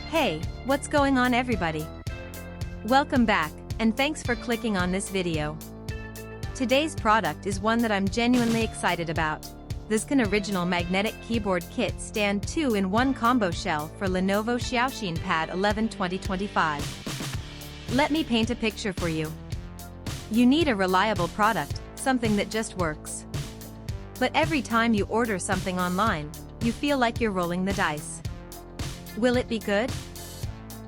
Hey, what's going on everybody? Welcome back, and thanks for clicking on this video. Today's product is one that I'm genuinely excited about. The ZKan Original Magnetic Keyboard Kit Stand 2-in-1 Combo Shell for Lenovo Xiaoxin Pad 11 2025. Let me paint a picture for you. You need a reliable product, something that just works. But every time you order something online, you feel like you're rolling the dice. Will it be good?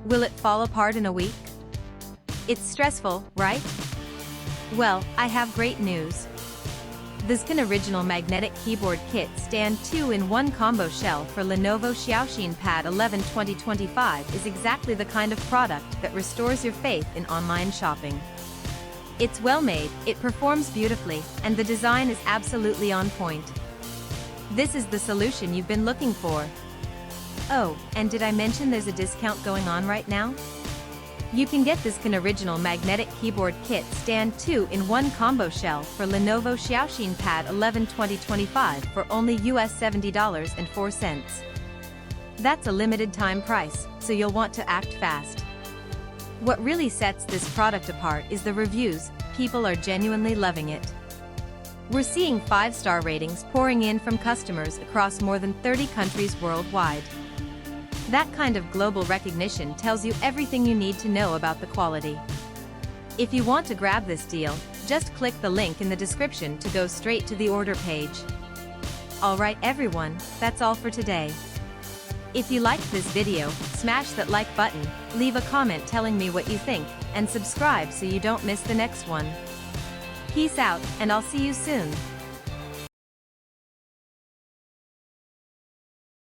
Will it fall apart in a week? It's stressful, right? Well, I have great news. The ZKan Original Magnetic Keyboard Kit Stand 2-in-1 Combo Shell for Lenovo Xiaoxin Pad 11 2025 is exactly the kind of product that restores your faith in online shopping. It's well made, it performs beautifully, and the design is absolutely on point. This is the solution you've been looking for. Oh, and did I mention there's a discount going on right now? You can get this ZKan Original Magnetic Keyboard Kit Stand 2-in-1 Combo Shell for Lenovo Xiaoxin Pad 11 2025 for only $70.04. That's a limited time price, so you'll want to act fast. What really sets this product apart is the reviews. People are genuinely loving it. We're seeing 5-star ratings pouring in from customers across more than 30 countries worldwide. That kind of global recognition tells you everything you need to know about the quality. If you want to grab this deal, just click the link in the description to go straight to the order page. Alright everyone, that's all for today. If you liked this video, smash that like button, leave a comment telling me what you think, and subscribe so you don't miss the next one. Peace out, and I'll see you soon.